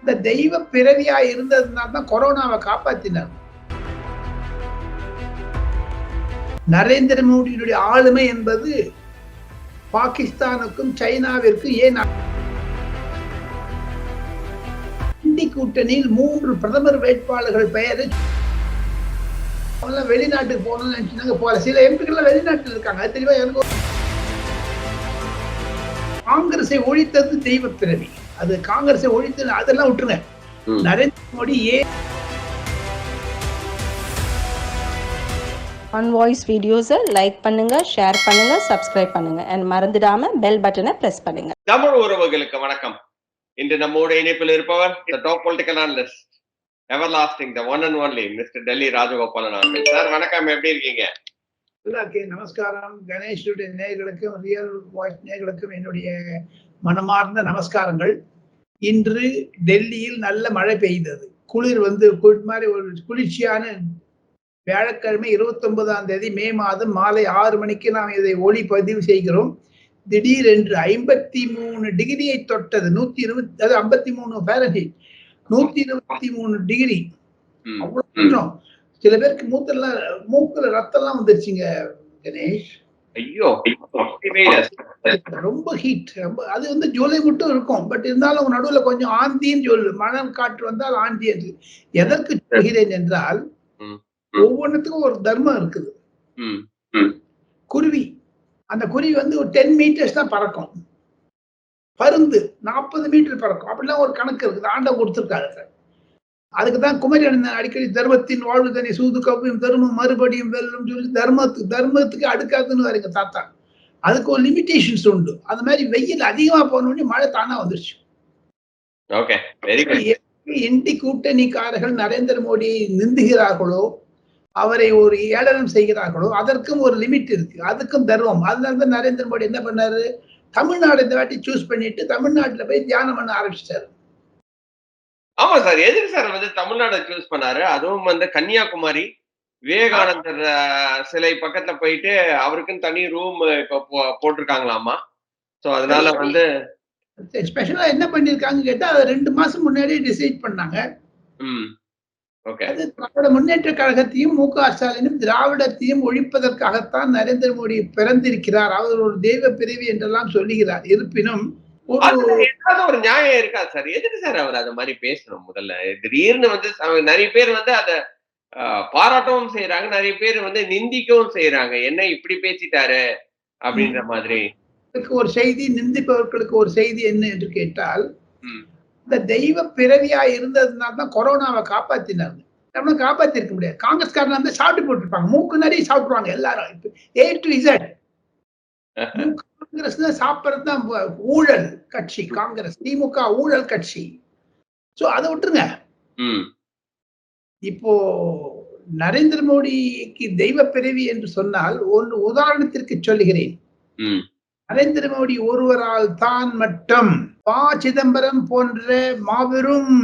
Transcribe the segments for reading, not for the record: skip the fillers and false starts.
இந்த தெய்வ பிறவியா இருந்ததுனால தான் கொரோனாவை காப்பாத்தினார். நரேந்திர மோடியினுடைய ஆளுமை என்பது பாகிஸ்தானுக்கும் சைனாவிற்கும் ஏன் இந்தி கூட்டணியில் 3 பிரதமர் வேட்பாளர்கள் பெயரை வெளிநாட்டுக்கு போகணும்னு நினைச்சுனாங்க. போல சில எம்பிக்கள் வெளிநாட்டில் இருக்காங்க. அது தெளிவா எனக்கு காங்கிரஸை ஒழித்தது தெய்வ பிறவி. அது காங்கிரஸை ஒழித்தது அதெல்லாம் விட்டுருங்க. நரேந்திர மோடி ஆன் வாய்ஸ் வீடியோஸை லைக் பண்ணுங்க, ஷேர் பண்ணுங்க, சப்ஸ்கிரைப் பண்ணுங்க அண்ட் மறந்துடாம பெல் பட்டனை பிரஸ் பண்ணுங்க. தமிழ் உறவுகளுக்கு வணக்கம். இன்று நம்மோட இணைப்பில் இருப்பவர் the top political analyst, everlasting, the one and only mister Delhi Rajagopalan அவர்கள். சார் வணக்கம், எப்படி இருக்கீங்க? நமஸ்காரம். கணேஷுடைய நேயர்களுக்கும் ரியல் வாய்ஸ் நேயர்களுக்கும் என்னுடைய மனமார்ந்த நமஸ்காரங்கள். இன்று டெல்லியில் நல்ல மழை பெய்தது. குளிர் மாதிரி ஒரு குளிர்ச்சியான வியாழக்கிழமை 29ஆம் தேதி மே மாதம் மாலை 6 மணிக்கு நாம் இதை ஒளிப்பதிவு செய்கிறோம். திடீரென்று 53 டிகிரியை தொட்டது. 120, அது 53 ஃபாரன்ஹீட், 123 டிகிரி. அவ்வளவு சில பேருக்கு மூக்குல ரத்தம்லாம் வந்துருச்சுங்க கணேஷ். ஐயோ, ரொம்ப ஹீட். அது ஜூலை மட்டும் இருக்கும். பட் இருந்தாலும் நடுவுல கொஞ்சம் ஆந்தின்னு சொல்லு, மணல் காற்று வந்தால் ஆந்தி என்று. எதற்கு சொல்கிறேன் என்றால், ஒவ்வொன்றுத்துக்கும் ஒரு தர்மம் இருக்குது. குருவி, அந்த குருவி ஒரு 10 மீட்டர்ஸ் தான் பறக்கும். பருந்து 40 மீட்டர் பறக்கும். அப்படிலாம் ஒரு கணக்கு இருக்குது, ஆண்டவன் கொடுத்திருக்காரு. அதுக்குதான் குமரி அண்ணன் அடிக்கடி தர்மத்தின் வாழ்வு தனி சூது கவ்வியும் தர்மம் மறுபடியும் வெல்லும் சொல்லி தர்மத்துக்கு அடுக்காதுன்னு வரீங்க தாத்தா. அதுக்கு ஒரு லிமிடேஷன்ஸ் உண்டு. அந்த மாதிரி வெயில் அதிகமா போனோடனே மழை தானா வந்துருச்சு. இந்தி கூட்டணிக்காரர்கள் நரேந்திர மோடியை நிந்துகிறார்களோ, அவரை ஒரு ஏளனம் செய்கிறார்களோ, அதற்கும் ஒரு லிமிட் இருக்கு, அதுக்கும் தர்மம். அதனாலதான் நரேந்திர மோடி என்ன பண்ணாரு, தமிழ்நாடு இந்த வாட்டி சூஸ் பண்ணிட்டு தமிழ்நாட்டுல போய் தியானம் பண்ண ஆரம்பிச்சிட்டாரு. ஆமா சார், எதுக்கு சார் தமிழ்நாடு சூஸ் பண்ணாரு? அதுவும் கன்னியாகுமரி விவேகானந்தர் சிலை பக்கத்துல போயிட்டு அவருக்குன்னு தனி ரூம் இப்ப போட்டிருக்காங்களாமா. சோ அதனால ஸ்பெஷலா என்ன பண்ணிருக்காங்க கேட்டா, அதை 2 மாசம் முன்னாடியே டிசைட் பண்ணாங்க. அது திராவிட முன்னேற்ற கழகத்தையும் மு.க. ஸ்டாலினும் திராவிடத்தையும் ஒழிப்பதற்காகத்தான் நரேந்திர மோடி பிறந்திருக்கிறார். அவர் ஒரு தெய்வ பிறவி என்றெல்லாம் சொல்லுகிறார். இருப்பினும் ஒரு நியாயம் இருக்கா சார்? எதுக்கு சார் அவர் அது மாதிரி பேசணும்? முதல்ல திடீர்னு நிறைய பேர் அத பாராட்டவும் செய்யறாங்க, நிறைய பேர் நிந்திக்கவும் செய்யறாங்க. என்ன இப்படி பேசிட்டாரு அப்படின்ற மாதிரி ஒரு செய்தி. நிந்திப்பவர்களுக்கு ஒரு செய்தி என்ன என்று கேட்டால், இந்த தெய்வ பிறவியா இருந்ததுனால தான் கொரோனாவை காப்பாத்தினாங்க. நம்ம காப்பாத்தி இருக்க முடியாது. காங்கிரஸ்காரன் சாப்பிட்டு போட்டுருப்பாங்க, மூக்கு நிறைய சாப்பிடுவாங்க எல்லாரும். A to Z காங்கிரஸ் சாப்பிட்றதுதான் ஊழல் கட்சி காங்கிரஸ். திமுக ஊழல் கட்சி. சோ அதை விட்டுருங்க. இப்போ நரேந்திர மோடிக்கு தெய்வ பிறவி என்று சொன்னால், ஒரு உதாரணத்திற்கு சொல்லுகிறேன். நரேந்திர மோடி ஒருவரால் தான் மட்டும் சிதம்பரம் போன்ற மாபெரும்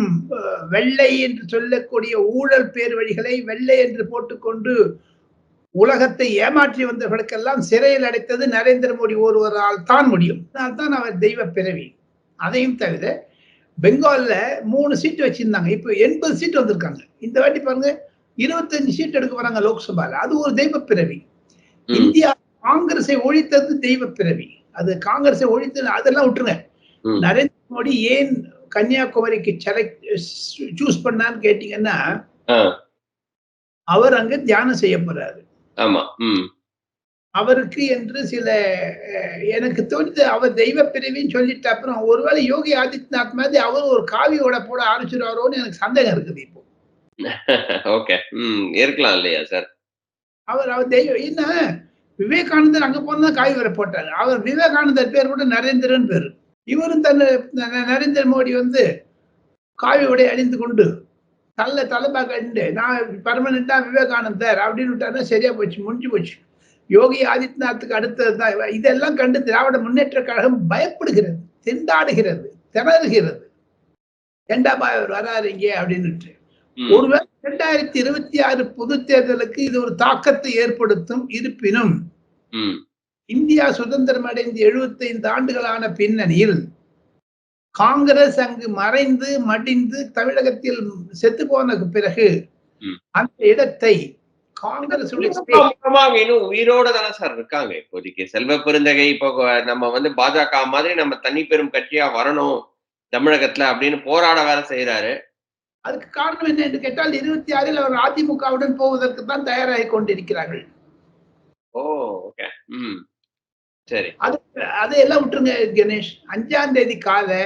வெள்ளை என்று சொல்லக்கூடிய ஊழல் பேர் வழிகளை வெள்ளை என்று போட்டுக்கொண்டு உலகத்தை ஏமாற்றி வந்தவர்களுக்கெல்லாம் சிறையில் அடைத்தது நரேந்திர மோடி ஒருவரால் தான் முடியும். அதனால்தான் அவர் தெய்வ பிறவி. அதையும் தவிர பெங்கால்ல 3 சீட் வச்சிருந்தாங்க, இப்ப 80 சீட் வந்திருக்காங்க. இந்த வாட்டி பாருங்க 25 சீட் எடுக்க வராங்க லோக்சபால. அது ஒரு தெய்வ பிறவி. இந்தியா காங்கிரஸை ஒழித்தது தெய்வ பிறவி. அது காங்கிரஸை ஒழித்தது அதெல்லாம் விட்டுருங்க. நரேந்திர மோடி ஏன் கன்னியாகுமரிக்கு சூஸ் பண்ணான்னு கேட்டீங்கன்னா, அவர் அங்க தியானம் செய்ய போறாரு. அவருக்கு என்று சில எனக்கு தோணுது, அவர் தெய்வ பிறவின்னு சொல்லிட்டு அப்புறம் ஒருவேளை யோகி ஆதித்யநாத் மாதிரி அவர் ஒரு காவியோட போட ஆரம்பிச்சிருவாரோன்னு எனக்கு சந்தேகம் இருக்குது. இப்போ இருக்கலாம் இல்லையா சார்? அவர் தெய்வம் என்ன, விவேகானந்தர் அங்க போனா காவி வர போட்டாரு. அவர் விவேகானந்தர் பேர் கூட நரேந்திரன் பேரு. இவரும் நரேந்திர மோடி காவி உடை அணிந்து கொண்டு தலைப்பா கண்டு நான் பர்மனண்டா விவேகானந்தர் அப்படின்னு விட்டாருன்னா சரியா போச்சு, முடிஞ்சு போச்சு. யோகி ஆதித்யநாத்துக்கு அடுத்ததுதான். இதெல்லாம் கண்டு திராவிட முன்னேற்ற கழகம் பயப்படுகிறது, திண்டாடுகிறது, திணறுகிறது. ஏண்டா அவர் வராருங்க அப்படின்னுட்டு. ஒருவேளை 2026 பொது தேர்தலுக்கு இது ஒரு தாக்கத்தை ஏற்படுத்தும். இருப்பினும் இந்தியா சுதந்திரம் அடைந்து 75 ஆண்டுகளான பின்னணியில் காங்கிரஸ் அங்கு மறைந்து மடிந்து தமிழகத்தில் செத்து போன பிறகு அந்த இடத்தை காங்கிரஸ் இன்னும் உயிரோட தானே சார் இருக்காங்க இப்போதைக்கு. செல்வ பெருந்தகை இப்போ நம்ம வந்து பாஜக மாதிரி நம்ம தனி பெரும் கட்சியா வரணும் தமிழகத்துல அப்படின்னு போராட வேற செய்யறாரு. அதுக்கு காரணம் என்ன என்று கேட்டால் 26 அவர் அதிமுகவுடன் போவதற்கு தான் தயாராகி கொண்டிருக்கிறார்கள். ஓ ஓகே. சரி, அதையெல்லாம் விட்டுருங்க கணேஷ். 5ஆம் தேதி கால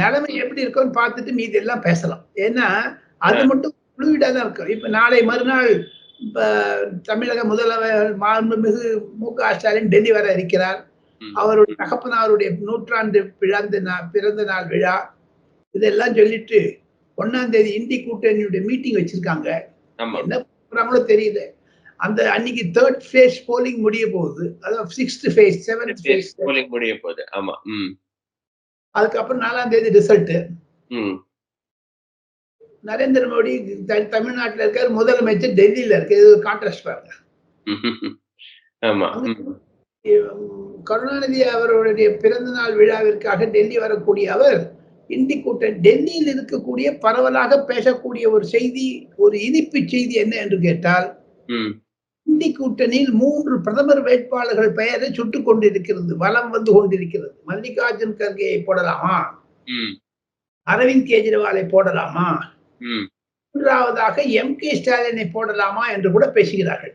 நிலைமை எப்படி இருக்கும்னு பார்த்துட்டு மீதி எல்லாம் பேசலாம். ஏன்னா அது மட்டும் ஃப்ளூயிடா தான் இருக்கும். இப்ப நாளை மறுநாள் தமிழக முதல்வர் மாண்புமிகு மு.க. ஸ்டாலின் டெல்லி வர இருக்கிறார். அவருடைய தகப்பனாருடைய 100ஆண்டு பிறந்த நாள் விழா இதெல்லாம் சொல்லிட்டு 1ஆம் தேதி இந்தி கூட்டணியுடைய மீட்டிங் வச்சிருக்காங்க. என்ன பண்றாங்களோ தெரியுது. அந்த அன்னைக்கு 3rd phase போலிங் முடிய போகுது. அதாவது 6th phase 7th phase polling முடிய போகுது. ஆமா. அதுக்கப்புறம் 4ஆம் தேதி ரிசல்ட். நரேந்திர மோடி தமிழ்நாட்டில் இருக்காரு, முதலமைச்சர் டெல்லியில இருக்கு. இது ஒரு கான்ட்ராஸ்ட் பாருங்க. ஆமா. கருணாநிதி அவருடைய பிறந்த நாள் விழாவிற்காக டெல்லி வரக்கூடிய அவர் இந்தி கூட்டணி டெல்லியில் இருக்கக்கூடிய பரவலாக பேசக்கூடிய ஒரு செய்தி, ஒரு இனிப்பு செய்தி என்ன என்று கேட்டால், இந்தி கூட்டணியில் 3 பிரதமர் வேட்பாளர்கள் பெயரை சுட்டுக் கொண்டிருக்கிறது, வலம் வந்து கொண்டிருக்கிறது. மல்லிகார்ஜுன் கர்கேயை போடலாமா, அரவிந்த் கெஜ்ரிவாலை போடலாமா, மூன்றாவதாக M.K. ஸ்டாலினை போடலாமா என்று கூட பேசுகிறார்கள்.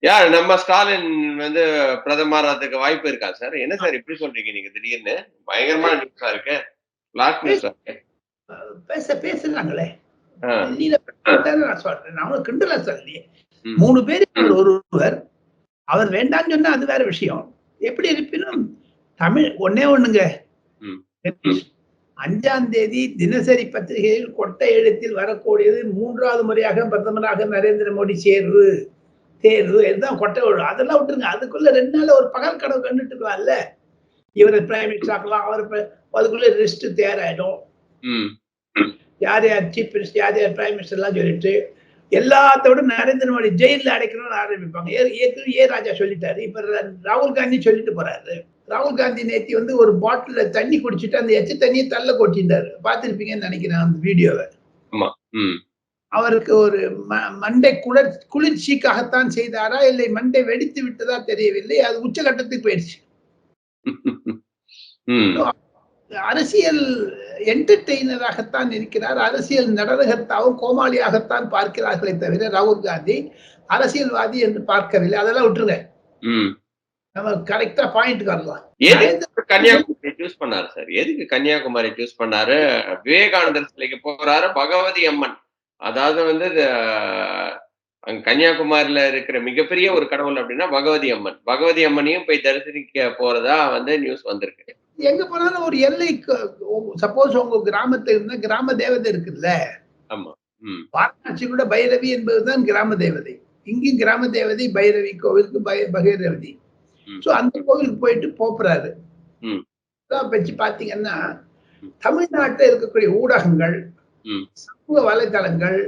யார் நம்ம ஸ்டாலின் வந்து பிரதமராகிறதுக்கு வாய்ப்பு இருக்கா சார்? என்ன சார் இப்படி சொல்றீங்க நீங்க திடீர்னு? பயங்கரமான நியூஸா இருக்கு. பேசுறாங்களே. நான் சொல்றேன், நான் கிண்டலா சொல்லலையே. 3 பேர் ஒருவர் அவர் வேண்டான்னு சொன்னா அது வேற விஷயம். எப்படி இருப்பினும் தமிழ் ஒண்ணுங்க. 5ஆம் தேதி தினசரி பத்திரிகையில் கொட்டை எழுத்தில் வரக்கூடியது 3வது முறையாக பிரதமராக நரேந்திர மோடி தேர்வு இதுதான் கொட்டை விழும். அதெல்லாம் விட்டுருங்க. அதுக்குள்ள 2 நாள் ஒரு பகல் கனவு கண்டுட்டுக்கலாம்ல. இவரை பிரைம் மினிஸ்டர் ஆக்கலாம், அவர் அதுக்குள்ள லிஸ்ட் தயாராயிடும். யார் யார் சீஃப் மினிஸ்டர், யார் யார் பிரைம் மினிஸ்டர் எல்லாம் சொல்லிட்டு எல்லாத்தோட நரேந்திர மோடி ஜெயில அடைக்கணும்னு ஆரம்பிப்பாங்க. ஏ ராஜா சொல்லிட்டாரு. இப்ப ராகுல் காந்தி சொல்லிட்டு போறாரு. ராகுல் காந்தி நேத்தி வந்து ஒரு பாட்டில தண்ணி குடிச்சிட்டு அந்த எச்ச தண்ணியை தள்ள கொட்டிட்டாரு. பார்த்திருப்பீங்கன்னு நினைக்கிறேன் அந்த வீடியோவை. அவருக்கு ஒரு மண்டை குளிர்ச்சிக்காகத்தான் செய்தாரா இல்லை மண்டை வெடித்து விட்டதா தெரியவில்லை. அது உச்சகட்டத்துக்கு போயிடுச்சு. அரசியல் என்டர்டெய்னராகத்தான் இருக்கிறார். அரசியல் நடனகர்த்தாவும் கோமாளியாகத்தான் பார்க்கிறார்களே தவிர ராகுல் காந்தி அரசியல்வாதி என்று பார்க்கவில்லை. அதெல்லாம் விட்டுருங்க. நம்ம கரெக்டா பாயிண்ட் வரலாம். கன்னியாகுமரி சூஸ் பண்ணாரு சார். எதுக்கு கன்னியாகுமரி சூஸ் பண்ணாரு? விவேகானந்தர் சிலைக்கு போறாரு. பகவதி அம்மன், அதாவது வந்து கன்னியாகுமரியில இருக்கிற மிகப்பெரிய ஒரு கடவுள் அப்படின்னா பகவதி அம்மன். பகவதி அம்மனையும் போய் தரிசனிக்க போறதா வந்து நியூஸ் வந்திருக்கு. எங்க போனாலும் ஒரு எல்லை, சப்போஸ் உங்க கிராமத்துல இருந்தா கிராம தேவதை இருக்குல்ல. ஆமா. வாரணாசி கூட பைரவி என்பதுதான் கிராம தேவதை. இங்கும் கிராம தேவதை பைரவி கோவிலுக்கு பைரவி. சோ அந்த கோவிலுக்கு போயிட்டு போறாரு. வச்சு பாத்தீங்கன்னா தமிழ்நாட்டில் இருக்கக்கூடிய ஊடகங்கள், சமூக வலைதளங்கள்,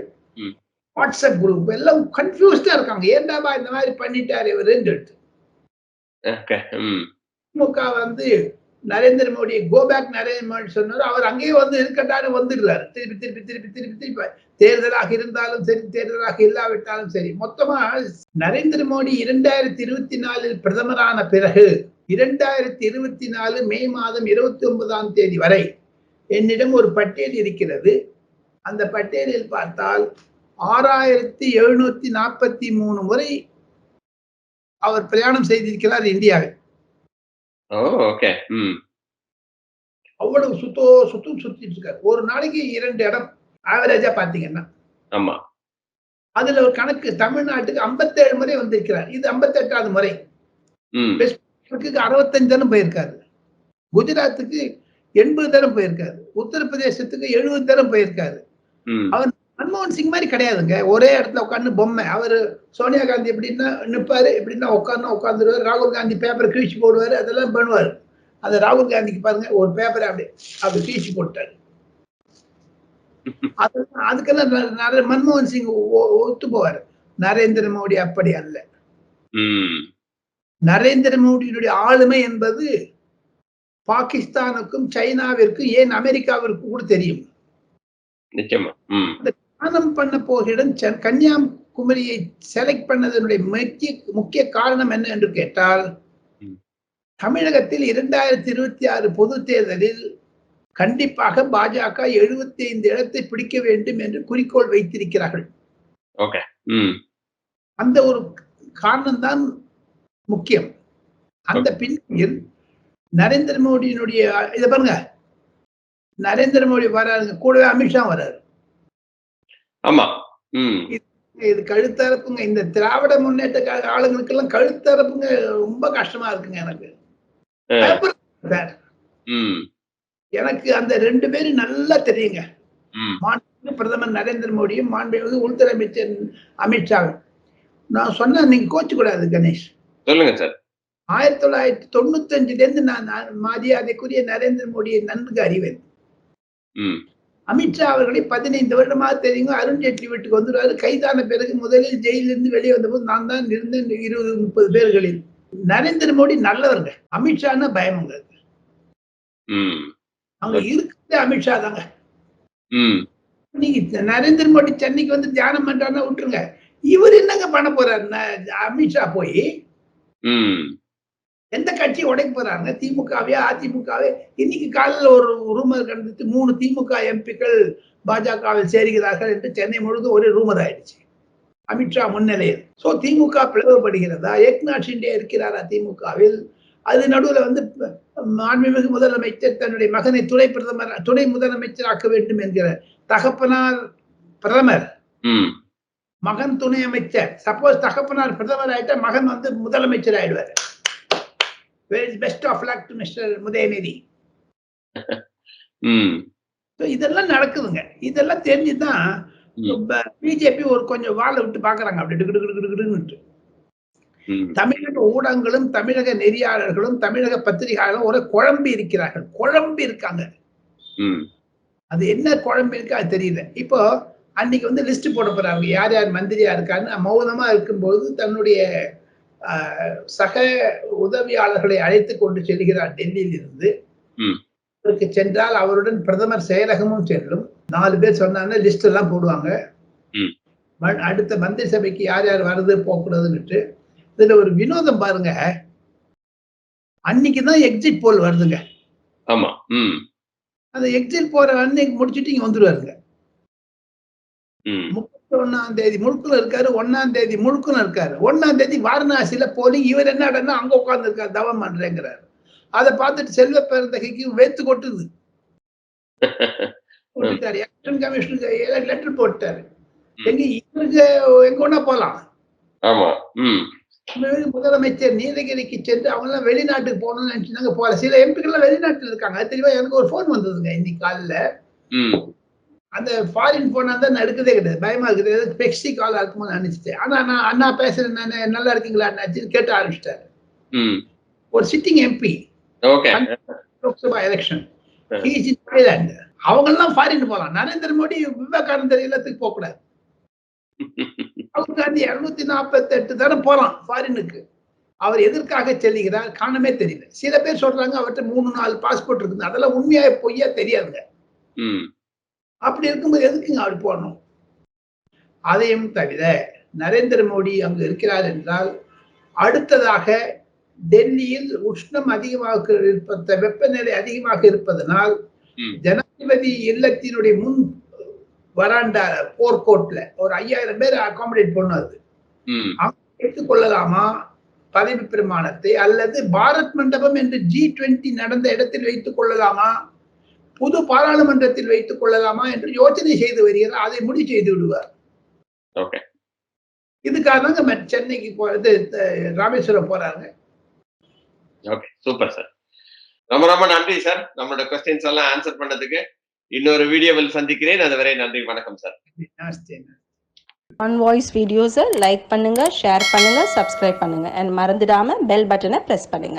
வாட்ஸ்அப் குரூப் எல்லாம் கன்ஃபியூஸ்டா இருக்காங்க. ஏண்டாபா இந்த மாதிரி பண்ணிட்டாரு இவருன்னு. திமுக வந்து நரேந்திர மோடி கோ பேக் நரேந்திர மோடி சொன்னாரு. அவர் அங்கேயே வந்து இருக்கட்டாரு வந்துடுறாரு. திருப்பி திருப்பி திருப்பி திருப்பி திருப்பி தேர்தலாக இருந்தாலும் சரி, தேர்தலாக இல்லாவிட்டாலும் சரி. மொத்தமா நரேந்திர மோடி 2024 பிரதமரான பிறகு 2024 மே மாதம் 29ஆம் தேதி வரை என்னிடம் ஒரு பட்டியல் இருக்கிறது. அந்த பட்டியலில் பார்த்தால் 6743 முறை அவர் பிரயாணம் செய்திருக்கிறார் இந்தியாவில். அவ்வளவு சுத்திட்டு இருக்காரு. ஒரு நாளைக்கு 2 இடம் ஆவரேஜா பாத்தீங்கன்னா. அதுல ஒரு கணக்கு தமிழ்நாட்டுக்கு 57 முறை வந்திருக்கிறார். இது 58வது முறை. 65 தரம் போயிருக்காரு. குஜராத்துக்கு 80 தரம் போயிருக்காரு. உத்தரப்பிரதேசத்துக்கு 70 தரம் போயிருக்காரு. அவர் மன்மோகன் சிங் மாதிரி கிடையாதுங்க. ஒரே இடத்துல உட்காந்து பொம்மை. அவரு சோனியா காந்தி எப்படின்னா நிற்பாரு, எப்படின்னா உட்காந்துருவாரு. ராகுல் காந்தி பேப்பரை கிழிச்சு போடுவாரு, அதெல்லாம் பண்ணுவாரு. அந்த ராகுல் காந்திக்கு பாருங்க ஒரு பேப்பரை அப்படி கிழிச்சு போட்டாரு. அதுக்கெல்லாம் மன்மோகன் சிங் ஒத்து போவாரு. நரேந்திர மோடி அப்படி அல்ல. நரேந்திர மோடியினுடைய ஆளுமை என்பது பாகிஸ்தானுக்கும் சைனாவிற்கும் ஏன் அமெரிக்காவிற்கும் கூட தெரியும். நிச்சயமா. தியானம் பண்ண போகிற இடம் கன்னியாகுமரியை செலக்ட் பண்ணதனுடைய முக்கிய காரணம் என்ன என்று கேட்டால், தமிழகத்தில் 2026 பொது தேர்தலில் கண்டிப்பாக பாஜக 75 இடத்தை பிடிக்க வேண்டும் என்று குறிக்கோள் வைத்திருக்கிறார்கள். அந்த ஒரு காரணம் தான் முக்கியம். அந்த பின்னணியில் நரேந்திர மோடியினுடைய இத பாருங்க, நரேந்திர மோடி வராருங்க, கூடவே அமித்ஷா வராரு. ஆமா. இது கழுத்தரப்புங்க. இந்த திராவிட முன்னேற்ற கழக ஆளுங்களுக்கு எல்லாம் கழுத்தரப்புங்க ரொம்ப கஷ்டமா இருக்குங்க எனக்கு. எனக்கு அந்த 2 பேரும் நல்லா தெரியுங்க. மாண்புமிகு பிரதமர் நரேந்திர மோடியும் மாண்புமிகு உள்துறை அமைச்சர் அமித்ஷாவும். நான் சொன்னா நீங்க கோச்சு கூடாது கணேஷ். சொல்லுங்க சார். 1995 இருந்து நான் மரியாதைக்குரிய நரேந்திர மோடியை நன்கு அறிவேன். அமித்ஷா அவர்களை 15 வருடமாக தெரியுங்க. அருண்ஜேட்லி வீட்டுக்கு வந்துடுவாரு. கைதான பிறகு முதலில் ஜெயிலிருந்து வெளியே வந்தபோது நான் தான் இருந்தேன் 20-30 பேர்களில். நரேந்திர மோடி நல்லவருங்க. அமித்ஷான்னா பயமுங்க. அங்க இருக்கிறது அமித்ஷா தாங்க. நீங்க நரேந்திர மோடி சென்னைக்கு வந்து தியானம் பண்றாருன்னா விட்டுருங்க. இவர் என்னங்க பண்ண போறாரு? அமித்ஷா போய் எந்த கட்சி உடைக்க போறாங்க? திமுகவே அதிமுகவே? இன்னைக்கு காலையில் ஒரு ரூமர் கண்டுட்டு 3 திமுக எம்பிக்கள் பாஜகவில் சேருகிறார்கள் என்று சென்னை முழுவதும் ஒரு ரூமர் ஆயிடுச்சு அமித்ஷா முன்னிலையில். சோ திமுக பிளவுபடுகிறதா? ஏக்நாத் ஷிண்டே இருக்கிறாரா திமுகவில்? அது நடுவில் வந்து மாண்புமிகு முதலமைச்சர் தன்னுடைய மகனை துணை முதலமைச்சராக்க வேண்டும் என்கிற தகப்பனார் பிரதமர், மகன் துணை அமைச்சர். சப்போஸ் தகப்பனார் பிரதமர் ஆயிட்டா மகன் வந்து முதலமைச்சர் ஆயிடுவாரு. Best of luck to mister Udhayanidhi. இதெல்லாம் நடக்குதுங்க. இதெல்லாம் தெரிஞ்சுதான் பிஜேபி ஒரு கொஞ்சம் வாழை விட்டு பாக்குறாங்க. அப்படி தமிழக ஊடகங்களும் தமிழக நெறியாளர்களும் தமிழக பத்திரிகையாளர்களும் ஒரு குழம்பி இருக்கிறார்கள். குழம்பி இருக்காங்க. அது என்ன குழம்பு இருக்கு அது தெரியல. இப்போ அன்னைக்கு வந்து லிஸ்ட் போட போறாங்க யார் யார் மந்திரியா இருக்கான்னு. மௌனமா இருக்கும்போது தன்னுடைய சக உதவியாளர்களை அழைத்து கொண்டு செல்கிறார் டெல்லியில் இருந்து. சென்றால் அவருடன் பிரதமர் செயலகமும் செல்லும். 4 பேர் சொன்னாங்க, லிஸ்ட் எல்லாம் போடுவாங்க. அடுத்த மந்திரி சபைக்கு யார் யார் வருது போகக்கூடாதுன்னு. இதுல ஒரு வினோதம் பாருங்க. அன்னைக்குதான் எக்ஸிட் போல் வருதுங்க. ஆமா. அந்த எக்ஸிட் போற அன்னைக்கு முடிச்சுட்டு இங்க வந்துருவாருங்க. 31ஆம் தேதி முழுக்குல இருக்காரு, 1ஆம் தேதி முழுக்குன்னு இருக்காரு. 1ஆம் தேதி வாரணாசியில போலிங். இவர் என்ன இடம்னா அங்க உட்கார்ந்து இருக்காரு, தவம் பண்றேங்கிறாரு. அதை பார்த்துட்டு செல்வ பெருந்தகைக்கு வேத்து கொட்டுது. எலெக்ஷன் கமிஷனுக்கு லெட்டர் போட்டாரு. எங்க இவருக்கு எங்க ஒண்ணா போலாம். முதலமைச்சர் நீலகிரிக்கு சென்று அவங்க எல்லாம் வெளிநாட்டுக்கு போகணும்னு நினைச்சுனாங்க, போல. சில எம்பிக்கள் வெளிநாட்டுல இருக்காங்க. அது தெளிவா எனக்கு ஒரு போன் வந்ததுங்க இன்னைக்கு காலைல. அந்த ஃபாரின் போனா தான் நான் எடுக்கதே கிடையாது, பயமா இருக்குது. பெக்ஸி கால் இருக்கும்போது நினைச்சிட்டேன். ஆனா நான் அண்ணா பேசுறேன், நான் நல்லா இருக்கீங்களா கேட்ட ஆரம்பிச்சிட்டாரு. ஒரு sitting MP, Lok Sabha election, Thailand. அவங்க எல்லாம் ஃபாரின் போலாம். நரேந்திர மோடி விவேகானந்தர் இல்லத்துக்கு போக கூடாது. ராகுல் காந்தி 248 தானே போலாம் ஃபாரினுக்கு. அவர் எதற்காக செல்லுகிறார் காரணமே தெரியல. சில பேர் சொல்றாங்க அவர்கிட்ட 3-4 பாஸ்போர்ட் இருக்குது. அதெல்லாம் உண்மையா பொய்யா தெரியாதுங்க. அப்படி இருக்கும்போது எதுக்குங்க அப்படி போடணும்? அதையும் தவிர நரேந்திர மோடி அங்கு இருக்கிறார் என்றால் அடுத்ததாக டெல்லியில் உஷ்ணம் அதிகமாக வெப்பநிலை அதிகமாக இருப்பதனால் ஜனாதிபதி இல்லத்தினுடைய முன் வராண்டா போர்கோட்ல ஒரு 5000 பேர் அகாமடேட் பண்ணது. எடுத்துக் கொள்ளலாமா பதவி பிரமாணத்தை, அல்லது பாரத் மண்டபம் என்று G20 நடந்த இடத்தில் வைத்துக் கொள்ளலாமா, புது பாராளுமன்றத்தில் வைத்துக் கொள்ளலாமா என்று யோசனை செய்து வருகிறார். அதை முடிவு செய்து விடுவார். இதுக்காக தாங்க சென்னைக்கு போறது, ராமேஸ்வரம் போறாங்க. சூப்பர் சார், ரொம்ப ரொம்ப நன்றி சார். நம்மளோட क्वेश्चंस எல்லாம் ஆன்சர் பண்ணதுக்கு. இன்னொரு வீடியோவில் சந்திக்கிறேன். அதுவரை நன்றி, வணக்கம் சார். ஆன் வாய்ஸ் வீடியோஸை லைக் பண்ணுங்க, ஷேர் பண்ணுங்க, சப்ஸ்கிரைப் பண்ணுங்க, அண்ட் மறந்துடாம பெல் பட்டனை பிரஸ் பண்ணுங்க.